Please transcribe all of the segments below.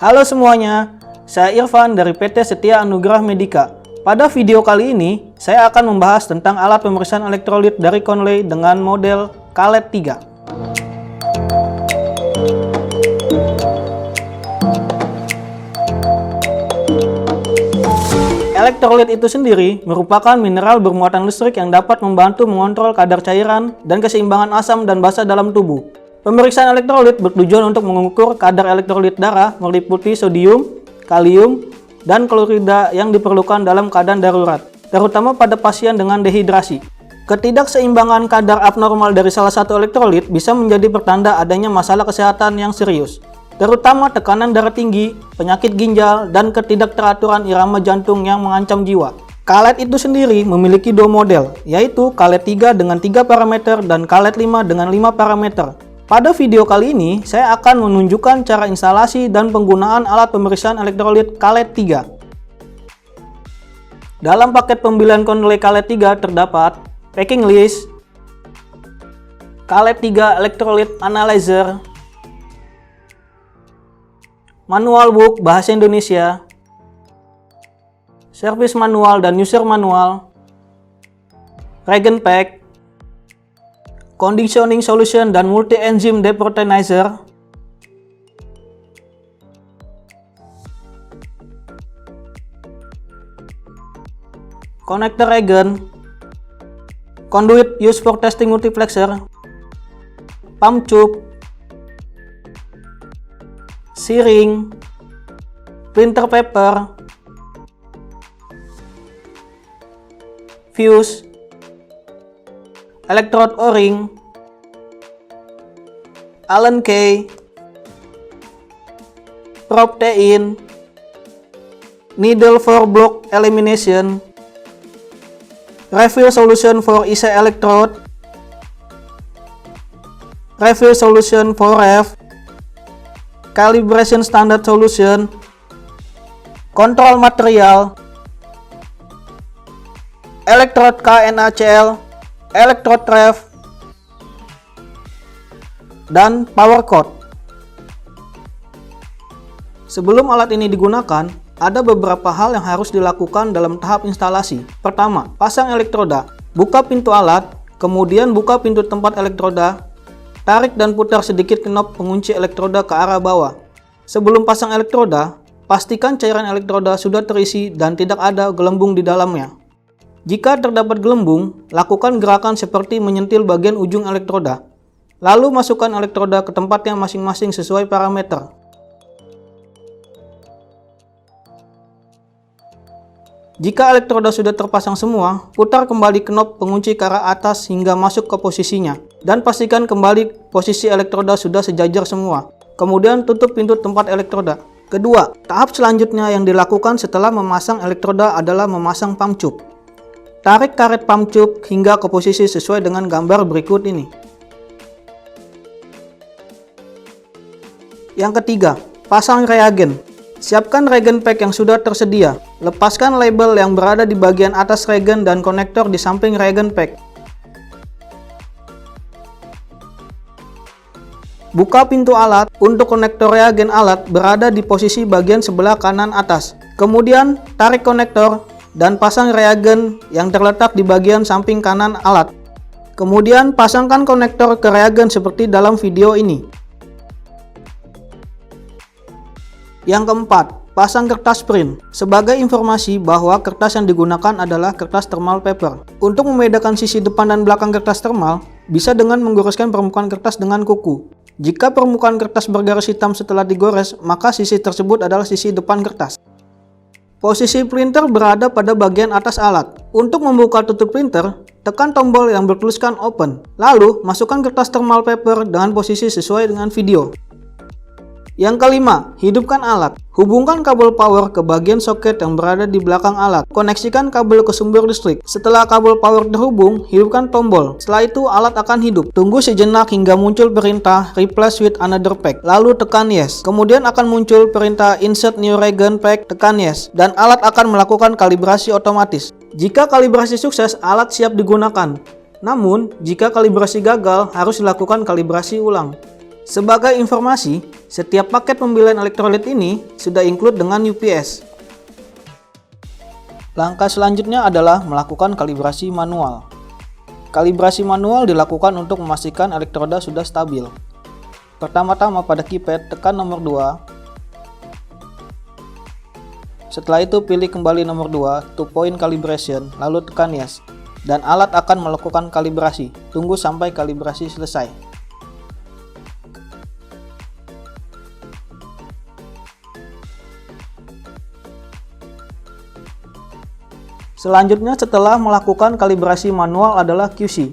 Halo semuanya, saya Irfan dari PT Setia Anugrah Medika. Pada video kali ini, saya akan membahas tentang alat pemeriksaan elektrolit dari Conley dengan model Calet 3. Elektrolit itu sendiri merupakan mineral bermuatan listrik yang dapat membantu mengontrol kadar cairan dan keseimbangan asam dan basa dalam tubuh. Pemeriksaan elektrolit bertujuan untuk mengukur kadar elektrolit darah meliputi sodium, kalium, dan klorida yang diperlukan dalam keadaan darurat, terutama pada pasien dengan dehidrasi. Ketidakseimbangan kadar abnormal dari salah satu elektrolit bisa menjadi pertanda adanya masalah kesehatan yang serius, terutama tekanan darah tinggi, penyakit ginjal, dan ketidakteraturan irama jantung yang mengancam jiwa. Calet itu sendiri memiliki dua model, yaitu Calet 3 dengan 3 parameter dan Calet 5 dengan 5 parameter. Pada video kali ini, saya akan menunjukkan cara instalasi dan penggunaan alat pemeriksaan elektrolit Calet 3. Dalam paket pembelian Conley Calet 3 terdapat packing list, Calet 3 Electrolyte Analyzer, manual book bahasa Indonesia, service manual dan user manual, reagent pack, conditioning solution dan multi-enzyme deproteinizer, connector reagent, conduit used for testing multiplexer, pump tube, syring, printer paper, fuse, electrode O-ring, Allen key, probe T-in, needle for block elimination, refill solution for IC electrode, refill solution for ref, calibration standard solution, control material, electrode KNaCl, electrode ref, dan power cord. Sebelum alat ini digunakan, ada beberapa hal yang harus dilakukan dalam tahap instalasi. Pertama, pasang elektroda. Buka pintu alat, kemudian buka pintu tempat elektroda. Tarik dan putar sedikit knob pengunci elektroda ke arah bawah. Sebelum pasang elektroda, pastikan cairan elektroda sudah terisi dan tidak ada gelembung di dalamnya. Jika terdapat gelembung, lakukan gerakan seperti menyentil bagian ujung elektroda. Lalu masukkan elektroda ke tempatnya masing-masing sesuai parameter. Jika elektroda sudah terpasang semua, putar kembali knob pengunci ke arah atas hingga masuk ke posisinya. Dan pastikan kembali posisi elektroda sudah sejajar semua. Kemudian tutup pintu tempat elektroda. Kedua, tahap selanjutnya yang dilakukan setelah memasang elektroda adalah memasang pump tube. Tarik karet pump tube hingga ke posisi sesuai dengan gambar berikut ini. Yang ketiga, pasang reagen. Siapkan reagent pack yang sudah tersedia. Lepaskan label yang berada di bagian atas reagent dan konektor di samping reagent pack. Buka pintu alat. Untuk konektor reagen alat berada di posisi bagian sebelah kanan atas. Kemudian tarik konektor dan pasang reagen yang terletak di bagian samping kanan alat. Kemudian pasangkan konektor ke reagen seperti dalam video ini. Yang keempat, pasang kertas print. Sebagai informasi bahwa kertas yang digunakan adalah kertas thermal paper. Untuk membedakan sisi depan dan belakang kertas thermal, bisa dengan menggoreskan permukaan kertas dengan kuku. Jika permukaan kertas bergaris hitam setelah digores, maka sisi tersebut adalah sisi depan kertas. Posisi printer berada pada bagian atas alat. Untuk membuka tutup printer, tekan tombol yang bertuliskan open. Lalu, masukkan kertas thermal paper dengan posisi sesuai dengan video. Yang kelima, hidupkan alat. Hubungkan kabel power ke bagian soket yang berada di belakang alat. Koneksikan kabel ke sumber listrik. Setelah kabel power terhubung, hidupkan tombol. Setelah itu alat akan hidup. Tunggu sejenak hingga muncul perintah replace with another pack. Lalu tekan yes. Kemudian akan muncul perintah insert new reagent pack, tekan yes. Dan alat akan melakukan kalibrasi otomatis. Jika kalibrasi sukses, alat siap digunakan. Namun, jika kalibrasi gagal, harus dilakukan kalibrasi ulang. Sebagai informasi, setiap paket pembelian elektrolit ini sudah include dengan UPS. Langkah selanjutnya adalah melakukan kalibrasi manual. Kalibrasi manual dilakukan untuk memastikan elektroda sudah stabil. Pertama-tama pada keypad tekan nomor 2. Setelah itu pilih kembali nomor 2, 2 point calibration, lalu tekan yes. Dan alat akan melakukan kalibrasi. Tunggu sampai kalibrasi selesai. Selanjutnya setelah melakukan kalibrasi manual adalah QC.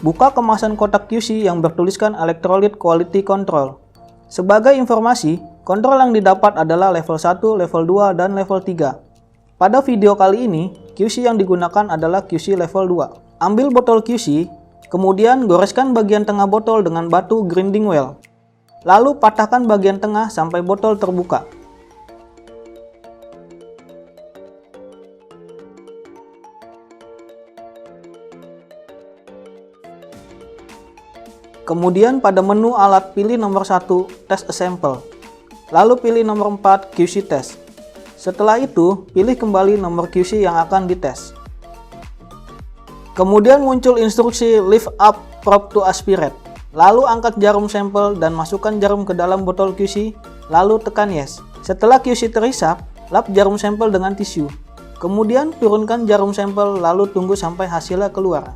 Buka kemasan kotak QC yang bertuliskan Electrolyte Quality Control. Sebagai informasi, kontrol yang didapat adalah level 1, level 2, dan level 3. Pada video kali ini, QC yang digunakan adalah QC level 2. Ambil botol QC, kemudian goreskan bagian tengah botol dengan batu grinding well. Lalu patahkan bagian tengah sampai botol terbuka. Kemudian pada menu alat pilih nomor 1 Test a Sample. Lalu pilih nomor 4 QC Test. Setelah itu, pilih kembali nomor QC yang akan dites. Kemudian muncul instruksi lift up probe to aspirate. Lalu angkat jarum sampel dan masukkan jarum ke dalam botol QC, lalu tekan yes. Setelah QC terhisap, lap jarum sampel dengan tisu. Kemudian turunkan jarum sampel lalu tunggu sampai hasilnya keluar.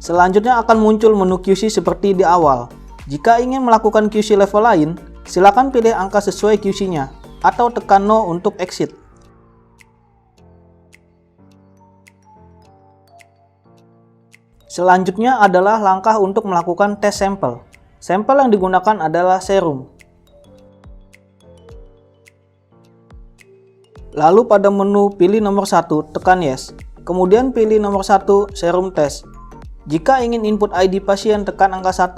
Selanjutnya akan muncul menu QC seperti di awal. Jika ingin melakukan QC level lain, silakan pilih angka sesuai QC-nya, atau tekan no untuk exit. Selanjutnya adalah langkah untuk melakukan tes sampel. Sampel yang digunakan adalah serum. Lalu pada menu pilih nomor 1, tekan yes. Kemudian pilih nomor 1 serum test. Jika ingin input ID pasien, tekan angka 1,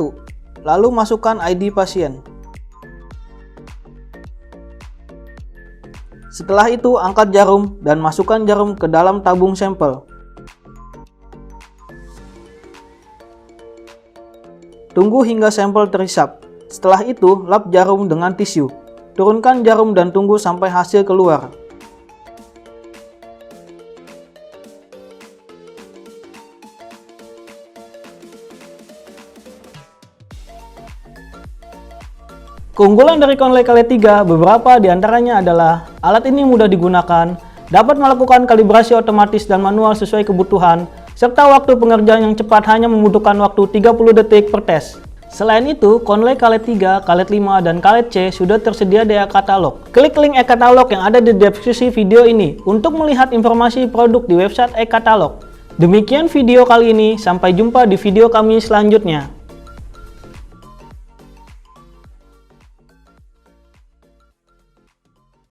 lalu masukkan ID pasien. Setelah itu, angkat jarum dan masukkan jarum ke dalam tabung sampel. Tunggu hingga sampel terhisap. Setelah itu, lap jarum dengan tisu. Turunkan jarum dan tunggu sampai hasil keluar. Keunggulan dari Conley KL3 beberapa diantaranya adalah alat ini mudah digunakan, dapat melakukan kalibrasi otomatis dan manual sesuai kebutuhan, serta waktu pengerjaan yang cepat hanya membutuhkan waktu 30 detik per tes. Selain itu, Conley KL3, KL5, dan KL-C sudah tersedia di e-katalog. Klik link e-katalog yang ada di deskripsi video ini untuk melihat informasi produk di website e-katalog. Demikian video kali ini, sampai jumpa di video kami selanjutnya.